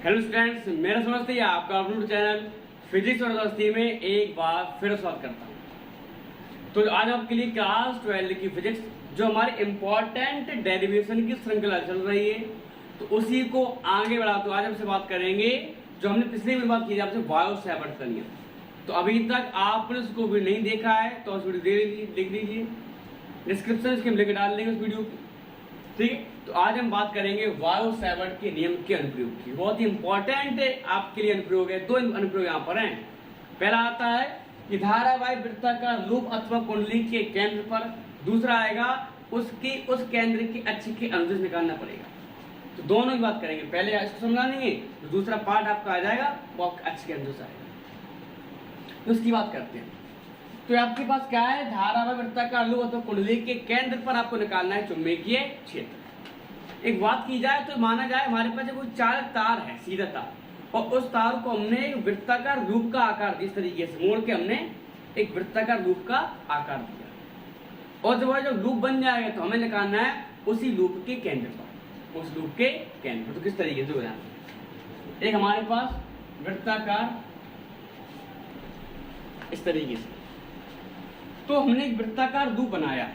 Hello students, मेरा समझते आपका अपलोड चैनल फिजिक्स और दोस्ती में एक बार फिर स्वागत करता हूँ। तो आज आपके लिए क्लास 12 की फिजिक्स जो हमारी इम्पोर्टेंट डेरिवेशन की श्रृंखला चल रही है, तो उसी को आगे बढ़ा। तो आज हमसे बात करेंगे जो हमने पिछले में बात की थी आपसे बायो-सैवर्ट का नियम। तो अभी तक आपने उसको भी नहीं देखा है तो उस वीडियो देख लीजिए, डिस्क्रिप्शन इसके लिंक डाल देंगे उस वीडियो की, ठीक है। तो आज हम बात करेंगे बायो-सैवर्ट के नियम के अनुप्रयोग की। बहुत ही इंपॉर्टेंट आपके लिए अनुप्रयोग है। दो अनुप्रयोग यहाँ पर हैं। पहला आता है कि धारावाही वृत्ताकार लूप अथवा कुंडली के केंद्र पर, दूसरा आएगा उसकी उस केंद्र के अक्ष के अनुदिश निकालना पड़ेगा। तो दोनों की बात करेंगे, पहले इसको समझा लेंगे तो दूसरा पार्ट आपका आ जाएगा वो अक्ष के अनुदिश आएगा। तो उसकी बात करते हैं। तो आपके पास क्या है, धारावाही वृत्ताकार लूप अथवा कुंडली के केंद्र पर आपको निकालना है चुंबकीय क्षेत्र। एक बात की जाए तो माना जाए हमारे पास कोई चालक तार है, सीधा तार, और उस तार को हमने एक वृत्ताकार लूप का आकार दिया, इस तरीके से मोड़ के हमने एक वृत्ताकार लूप का आकार दिया। और जब वह लूप बन जाएगा तो हमें निकालना है उसी लूप के केंद्र पर, उस लूप के केंद्र पर। तो किस तरीके से हो जाए, एक हमारे पास वृत्ताकार इस तरीके से, तो हमने एक वृत्ताकार लूप बनाया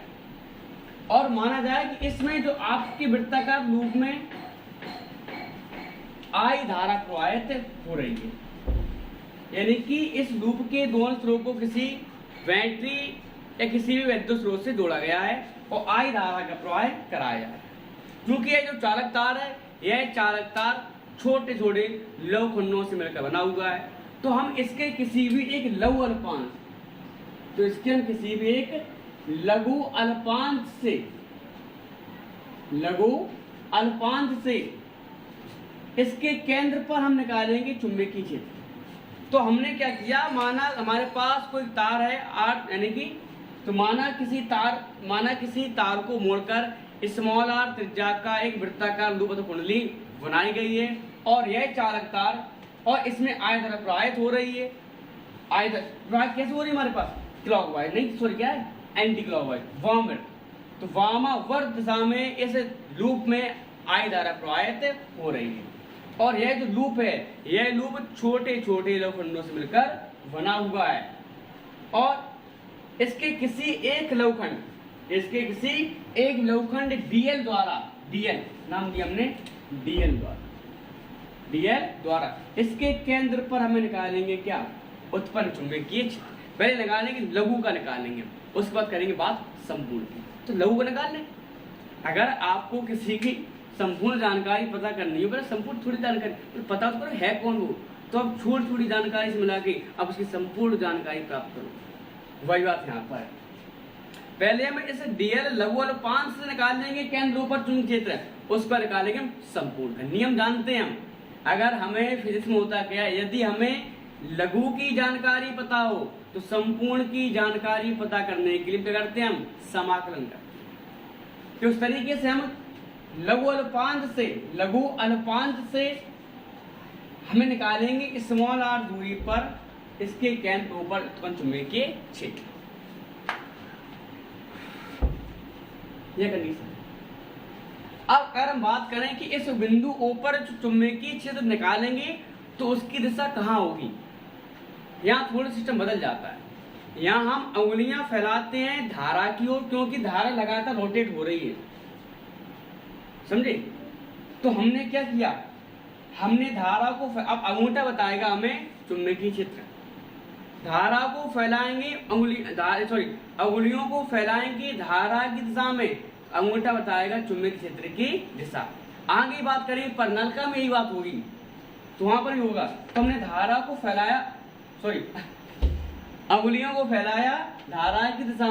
और माना जाए कि इसमें जो आपके वृत्ताकार लूप में आई धारा प्रवाहित हो रही है, यानी कि इस लूप के दोनों स्रोत को किसी बैटरी या किसी भी विद्युत स्रोत से जोड़ा गया है और आई धारा का प्रवाह कराया जा रहा है। क्योंकि यह जो चालक तार है, यह चालक तार छोटे छोटे लघु खंडों से मिलकर बना हुआ है। तो हम इसके किसी भी एक लघु अल्पांश, तो इसके हम किसी भी एक लघु अल्पांश से इसके केंद्र पर हम निकालेंगे चुंबकीय क्षेत्र। तो हमने क्या किया, माना हमारे पास कोई तार है आर, यानी कि तो माना किसी तार को मोड़कर स्मॉल आर त्रिज्या का एक वृत्ताकार लूप अथवा कुंडली बनाई गई है और यह चालक तार, और इसमें आय धारा प्रवाहित हो रही है। आय प्रवाहित कैसे हो रही है हमारे पास, क्लॉकवाइज नहीं, सॉरी क्या है, एंटी क्लॉकवाइज, वामवर्त। तो वामावर्त दिशा में इस लूप में आई धारा प्रवाहित हो रही है। और यह जो लूप है, यह लूप छोटे छोटे लघु खंडों से मिलकर बना हुआ है और इसके किसी एक लघुखंड डीएल द्वारा, डीएल नाम दिया हमने, डीएल द्वारा इसके केंद्र पर हमें निकालेंगे क्या, उत्पन्न चुंबकीय क्षेत्र। पहले निकालेंगे लघु का, निकालेंगे उसके बाद करेंगे बात संपूर्ण की। तो लघु का निकाल लें। अगर आपको किसी की संपूर्ण जानकारी पता करनी हो, संपूर्ण थोड़ी जानकारी तो पता तो करो है कौन वो, तो अब छोटी छोटी जानकारी से मिला के अब उसकी संपूर्ण जानकारी प्राप्त करो। वही बात यहाँ पर है। पहले हम इसे डीएल लघु अल्पांश से निकाल लेंगे केंद्र ऊपर चुंबकीय क्षेत्र, उस पर निकालेंगे हम संपूर्ण का। नियम जानते हैं हम, अगर हमें फिजिक्स में होता क्या है, यदि हमें लघु की जानकारी पता हो तो संपूर्ण की जानकारी पता करने के लिए क्या करते हैं, हम समाकलन करते हैं। तो उस तरीके से हम लघु अल्पांश से हमें निकालेंगे स्मॉल आर दूरी पर इसके केंद्र ऊपर उत्पन्न चुंबकीय क्षेत्र। यह कंडीशन। अब अगर हम बात करें कि इस बिंदु ऊपर चुंबकीय क्षेत्र निकालेंगे तो उसकी दिशा कहाँ होगी, यहाँ थोड़ा सिस्टम बदल जाता है। यहाँ हम उंगलियां फैलाते हैं धारा की ओर, क्योंकि धारा लगातार रोटेट हो रही है, समझे। तो हमने क्या किया, हमने धारा को, अब अंगूठा बताएगा हमें चुंबकीय क्षेत्र, धारा को फैलाएंगे अंगुलियों को फैलाएंगे धारा की दिशा में, अंगूठा बताएगा चुंबकीय क्षेत्र की दिशा। आगे बात करें पर नलका में यही बात होगी, तो वहां पर ही होगा। तो हमने धारा को फैलाया, अंगुलियों को फैलाया धारा की दिशा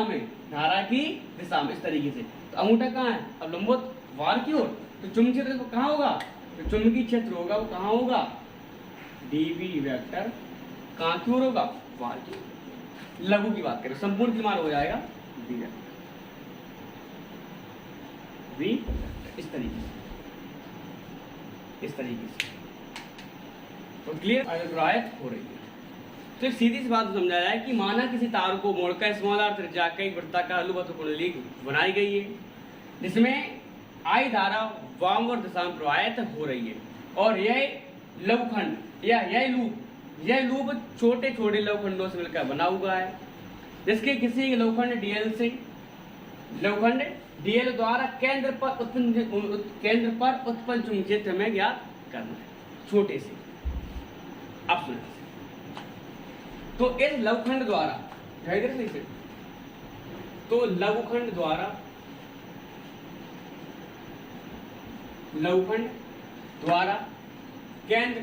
में इस तरीके से। तो अंगूठा कहाँ है, अब लंबवत वार की ओर, तो चुंबकीय क्षेत्र कहाँ होगा, तो चुंबकीय क्षेत्र होगा वो कहाँ होगा, डीवी वेक्टर कहाँ की ओर होगा, वार की ओर। लघु की बात करें, संपूर्ण की मान हो जाएगा वी वेक्टर, इस तरीके से। तो क्लियर प्रवाहित हो रही है। तो सीधी सी बात समझा जाए कि माना किसी तार को मोड़कर स्मॉल आर त्रिज्या का एक वृत्ताकार लूप अथवा कुंडली बनाई गई है, जिसमें आई धारा वामवर्त दिशा में प्रवाहित हो रही है और यह लघुखंड या यह लूप छोटे छोटे लघुखंडों से मिलकर बना हुआ है, जिसके किसी लघुखंड डीएल द्वारा केंद्र पर उत्पन्न चुंबकीय क्षेत्र में ज्ञात करना है, छोटे से। अब सुनिए, तो इस लघुखंड द्वारा लघुखंड द्वारा केंद्र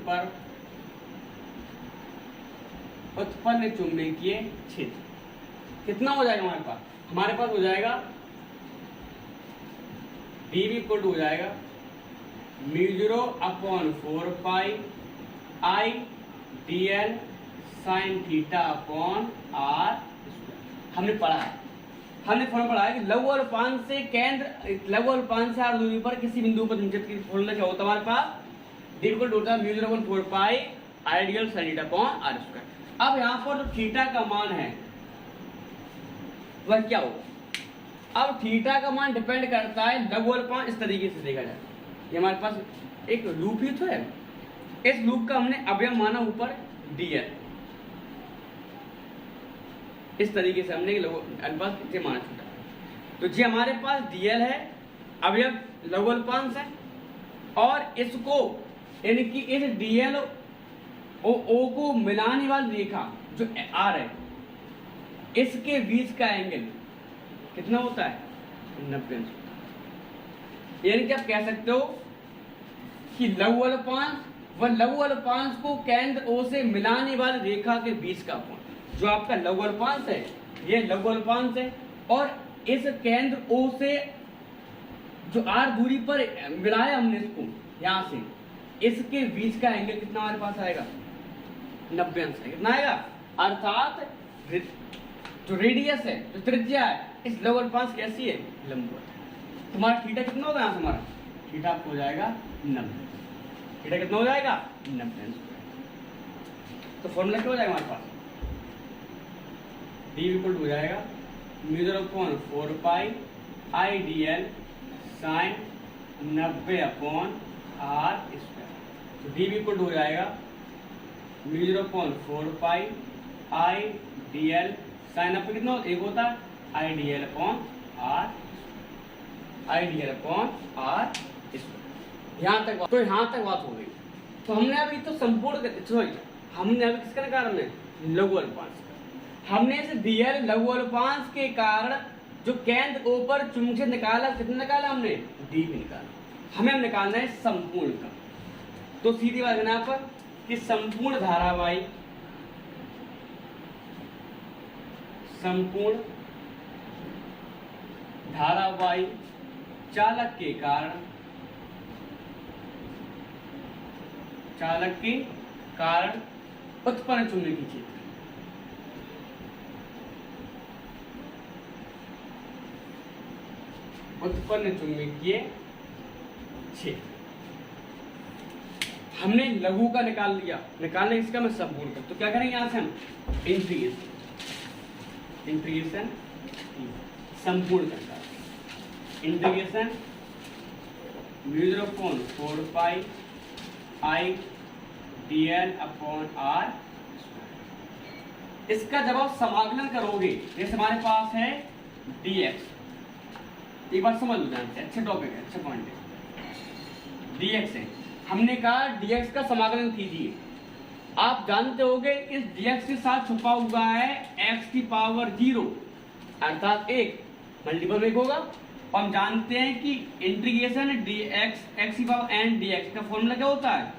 पर उत्पन्न चुंबकीय क्षेत्र कितना हो जाएगा हमारे पास हो जाएगा dV इक्वल टू हो जाएगा μ0/4 pi I dl sin theta upon r। हमने पढ़ा है कि लघु अल्पांश से r दूरी पर किसी बिंदु पर चुंबकीय क्षेत्र फॉर्मूला क्या होता है हमारे पास, dV इक्वल टू होता है μ0/4 pi I dl sin theta upon r square. अब यहाँ पर जो थीटा का मान है वह क्या होगा। अब थीटा का मान डिपेंड करता है लघु अल्पांश, इस तरीके से देखा जाए, ये हमारे पास एक लूप ही तो है, इस लूप का हमने अवयव माना ऊपर dl, इस तरीके से हमने लघु अल्पांश इसे माना छोटा, तो जी हमारे पास dl है, अवयव लघु अल्पांश है, और इसको यानी कि इस dl ओ को मिलाने वाली रेखा जो r है, इसके बीच का एंगल कितना होता है 90 अंश। यानी कि आप कह सकते हो कि लघु अल्पांश को केंद्र O से मिलाने वाली रेखा के बीच का कोण, जो आपका लघु अल्पांश है, ये लघु अल्पांश है, और इस केंद्र O से जो r दूरी पर मिलाया हमने इसको यहां से, इसके बीच का एंगल कितना हमारे पास आएगा 90 अंश है। कितना आएगा, अर्थात जो रेडियस है, जो त्रिज्या है, इस लघु अल्पांश कैसी है, लंबवत। तुम्हारा थीटा कितना होगा, हमारा थीटा आपको हो जाएगा 90। थीटा कितना हो जाएगा 90 अंश। तो फॉर्मूला क्या हो जाएगा हमारे पास, d इक्वल टू हो जाएगा μ0/4 pi I dl sin 90 upon r square. तो d इक्वल टू हो जाएगा μ0/4 पाई I dl sin 90 कितना एक होता है I dl upon r, I dl upon r square. यहाँ तक बात हो गई। तो हमने अभी तो संपूर्ण हमने अभी किसका निकाला, हमने लघु अल्पांश। हमने इस dl लघु अल्पांश के कारण जो केंद्र O पर चुंबकीय निकाला, कितना निकाला हमने, dv निकाला। हमें निकालना है संपूर्ण का। तो सीधी बात है यहाँ पर कि संपूर्ण धारावाही चालक के कारण उत्पन्न चुंबकीय क्षेत्र, हमने लघु का निकाल लिया, निकालने इसका मैं संपूर्ण कर। तो क्या करेंगे यहाँ से हम इंटीग्रेशन संपूर्ण करता है, integration μ0/4 pi I dl upon r। इसका जब आप समाकलन करोगे, जैसे हमारे पास है dx, एक बार समझ लो ध्यान से, अच्छा टॉपिक है, अच्छा पॉइंट है। dx है, हमने कहा dx का समाकलन कीजिए। आप जानते होंगे इस dx के साथ छुपा हुआ है x की पावर 0, अर्थात 1 मल्टीपल 1 होगा। और हम जानते हैं कि इंटीग्रेशन dx x की पावर n dx का फॉर्मूला क्या होता है,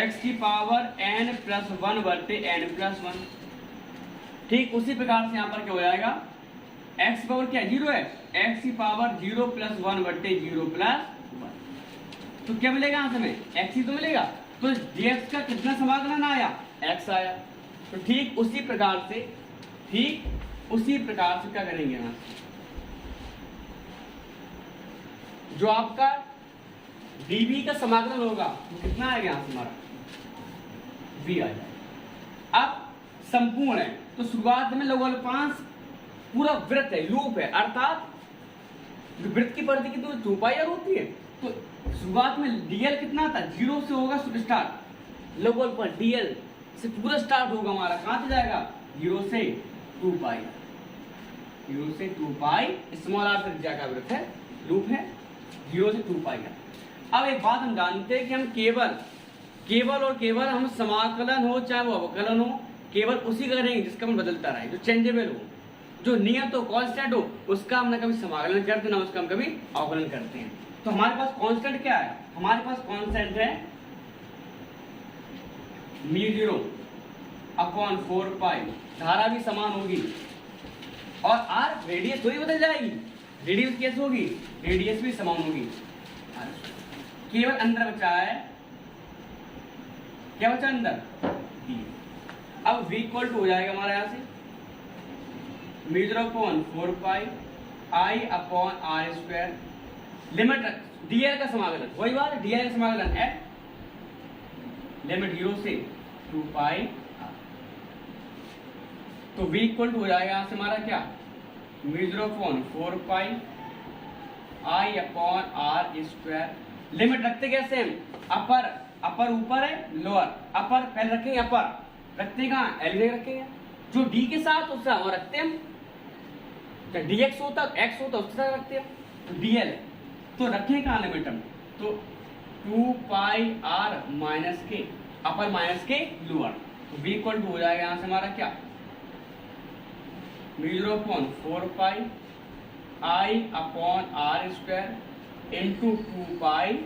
x की पावर n+1 बटे n+1। ठीक उसी प्रकार से यहाँ पर क्या हो जाएगा, x की पावर क्या 0 है, x की पावर 0+1 बटे 0+1। तो क्या मिलेगा यहाँ से हमें x ही तो मिलेगा। तो dx का कितना समाकलन आया, x आया। तो ठीक उसी प्रकार से क्या करेंगे यहाँ से, जो आपका dv का समाकलन होगा तो कितना आएगा यहाँ से हमारा v आ जाएगा। अब संपूर्ण है तो शुरुआत में लघु अल्पांश पूरा वृत्त है, लूप है, अर्थात वृत्त की परिधि कितनी 2 पाई आर होती है। तो शुरुआत में डीएल कितना था, 0 से होगा स्टार्ट, लघु पर डीएल से पूरा स्टार्ट होगा हमारा, कहां से जाएगा 0 से 2 पाई, 0 से 2 पाई स्मॉल आर त्रिज्या का वृत्त है, लूप है 0 से 2 पाई आर। अब एक बात हम जानते हैं कि हम केवल हम समाकलन हो चाहे वो अवकलन हो, केवल उसी का करेंगे जिसका मन बदलता रहे, जो चेंजेबल हो, जो नियत हो, कांस्टेंट हो, उसका हम ना कभी समाकलन करते ना उसका हम कभी अवकलन करते हैं। तो हमारे पास कांस्टेंट क्या है, हमारे पास कांस्टेंट है μ0 अपॉन 4 पाई, धारा भी समान होगी और आर रेडियस थोड़ी बदल जाएगी, रेडियस कैसे होगी, रेडियस भी समान होगी। केवल अंदर बचा है, क्या बचा अंदर, अब v इक्वल टू हो जाएगा हमारा यहां से μ0 upon 4 pi I upon R square, limit DL का समाकलन, वही बात है डीएल का समाकलन है, लिमिट 0 से 2 पाई, तो v इक्वल टू हो जाएगा यहां से हमारा क्या, μ0 upon 4 pi I upon R square. Limit रखते कैसे हम, अपर ऊपर है, लोअर अपर पहले रखेंगे, अपर रखते कहाँ एल रखेंगे, जो डी के साथ उसका और रखते हैं हम, dx होता x होता उसके साथ रखते हैं, तो dl तो रखें कहाँ लिमिट हम, तो 2 पाई r माइनस के अपर माइनस के लोअर, तो v इक्वल टू हो जाएगा यहाँ से हमारा क्या, μ0 upon 4 pi i upon R square into 2 pi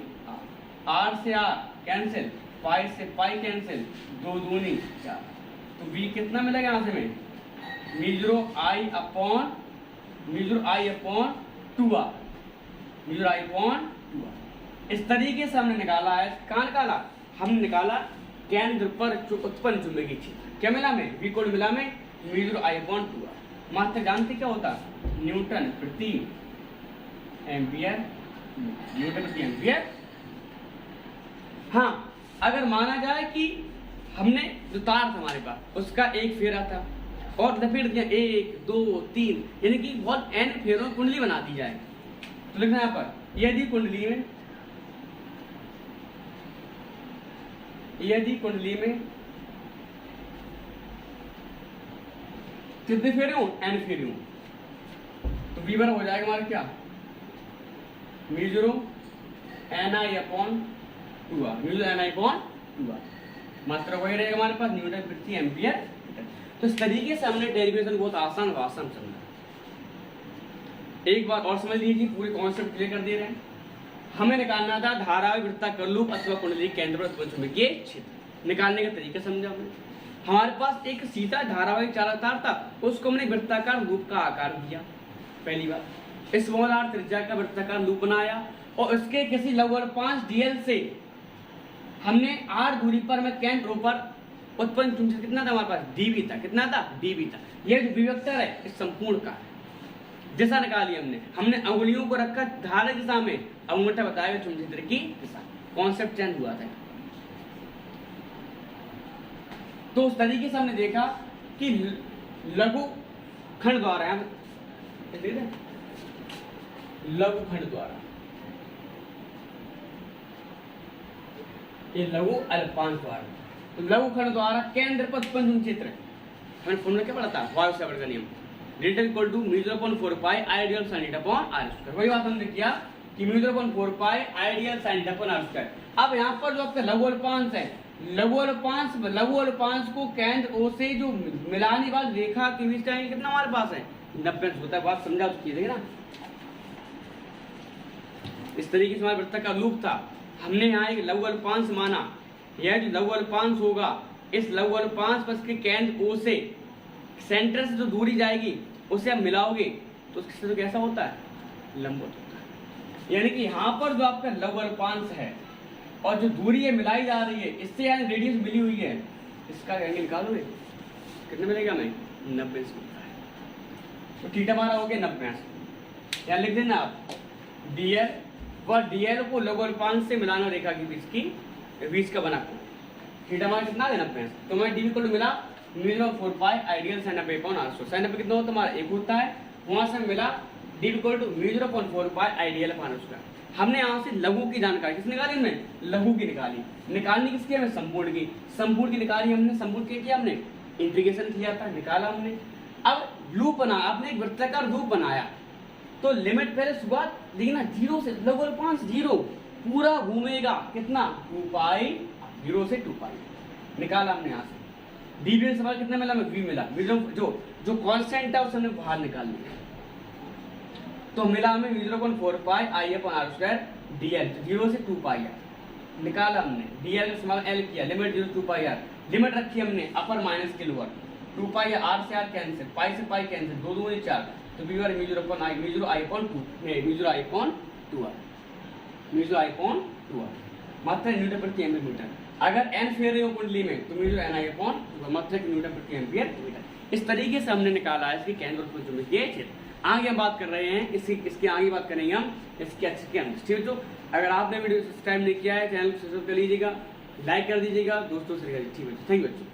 r से r कैंसिल, पाई से पाई कैंसिल, 2 दूनी 4, तो v कितना मिलेगा यहाँ से हमें, μ0 i upon 2r, μ0 i upon 2r। इस तरीके से हमने निकाला है, कहाँ निकाला, हमने निकाला केंद्र पर उत्पन्न चुंबकीय क्षेत्र, क्या मिला हमें, v कोड मिला हमें μ0 i अपॉन 2r। मात्र जानते क्या होता, न्यूटन प्रति एम्पियर, न्यूटन प्रति एम्पियर। हाँ, अगर माना जाए कि हमने जो तार था हमारे पास उसका एक फेरा था और लपेट दिया 1 2 3, यानी कि बहुत n फेरों कुंडली बना दी जाए, तो लिखना यहाँ पर, यदि कुंडली में कितने फेरे हो, n फेरे हो, तो v बराबर हो जाएगा हमारा क्या, μ0 ni upon 2r, μ0 ni upon 2r, मात्रा वही रहेगा हमारे पास न्यूटन प्रति एम्पियर। तो इस तरीके से हमने डेरिवेशन बहुत आसान समझा। एक बार और समझ लीजिए, पूरे कॉन्सेप्ट क्लियर कर दे रहे हैं। हमें निकालना था धारावी वृत्ताकार लूप अथवा कुंडली केंद्र पर उत्पन्न चुंबकीय क्षेत्र, निकालने का तरीका समझा हमने। हमारे पास एक सीधा धारावाहिक चालक तार था, उसको हमने वृत्ताकार लूप का आकार दिया, पहली बार स्मॉल आर त्रिज्या का वृत्ताकार लूप बनाया और उसके किसी लगभग 5 डीएल से हमने r दूरी पर में केंद्र पर उत्पन्न चुंबकीय कितना था हमारे पास, dv था, कितना था, dv था। यह जो v वेक्टर है इस संपूर्ण का दिशा निकाली हमने अंगुलियों को रखा धारा दिशा में, अंगूठा बताया चुंबकीय क्षेत्र की दिशा, कॉन्सेप्ट चेंज हुआ था। तो उस तरीके से हमने देखा कि लघु खंड द्वारा, लघु खंड द्वारा, ये लघु अल्पांश द्वारा, तो लघु खंड द्वारा केंद्र पर उत्पन्न क्षेत्र, हमने फॉर्मूला क्या पढ़ा था, वायु का नियम, delta equal to μ0 upon 4 pi ideal sin theta upon r square. वही बात हमने किया कि μ0 upon 4 pi ideal sin theta upon r square. अब यहाँ पर जो आपका लघु अल्पांश है, लघु अल्पांश को केंद्र O से जो मिलाने वाली रेखा के बीच का एंगल कितना हमारे पास है, 90 होता है। बात समझा तो कीजिएगा ना। इस तरीके से हमारे वृत्त का लूप था, हमने यहाँ एक लघु अल्पांश माना, यह जो लघु अल्पांश होगा, इस लघु अल्पांश पर के केंद्र O से सेंटर से जो दूरी जाएगी उसे आप मिलाओगे तो उससे तो कैसा होता है, लंबवत होता है। यानी कि यहाँ पर जो आपका लघु अल्पांश है और जो दूरी है मिलाई जा रही है, इससे यानी रेडियस मिली हुई है, इसका एंगल निकालोगे कितने मिलेगा हमें, 90 मिलता है। तो थीटा हमारा हो गया 90। यहाँ लिख देना आप डीएल, वह डीएल को लघु अल्पांश से मिलाना रेखा के बीच का बना थीटा हमारा कितना है 90। तो हमें डी को मिला μ0 4 pi ideal sin upon r square. sin कितना होता है हमारा 1 होता है, वहां से मिला D equal to mu 0.4 pi ideal upon square. हमने यहाँ से लघु की जानकारी किस निकाली, हमने लघु की निकाली। निकालनी किसकी, हमें संपूर्ण की। संपूर्ण की निकाली हमने, संपूर्ण की किया हमने, इंटीग्रेशन किया था, निकाला हमने। अब लूप बना, आपने एक वृत्ताकार लूप बनाया तो लिमिट पहले शुरुआत देखना 0 से, लघु अल्पांश 0 पूरा घूमेगा कितना, 2 पाई 0 से 2 पाई निकाला हमने यहाँ से। डी सवाल कितना मिला, हमें v मिला, जो कांस्टेंट है उसे हमने बाहर निकाल लिया तो मिला हमें 0.4 पाई आई अपन आर स्क्वायर dl, 0 से 2 पाई आर निकाला हमने। dl का सवाल l किया, लिमिट 0 2 पाई आर, लिमिट रखी हमने अपर माइनस के लोअर, 2 पाई आर से आर कैंसिल, पाई से पाई कैंसिल, 2 दूनी 4 तो v और mu 0 I, mu 0 I upon 2 नहीं, mu 0 I upon 2 R, mu 0 I upon 2 R, मात्रा न्यूटन प्रति एम्पीयर मीटर। अगर n फेयर हो कुंडली में तो म्यू 0 n आई अपॉन मात्रा न्यूटन प्रति एम्पीयर मीटर। इस तरीके से हमने निकाला है इसकी केंद्र और चुंबकीय क्षेत्र। आगे हम बात कर रहे हैं इसकी आगे बात करेंगे हम इसके अच्छे के अंश। ठीक है, तो अगर आपने वीडियो सब्सक्राइब नहीं किया है चैनल को सब्सक्राइब कर लीजिएगा, लाइक कर दीजिएगा, दोस्तों से ठीक है, थैंक यू बच्चों।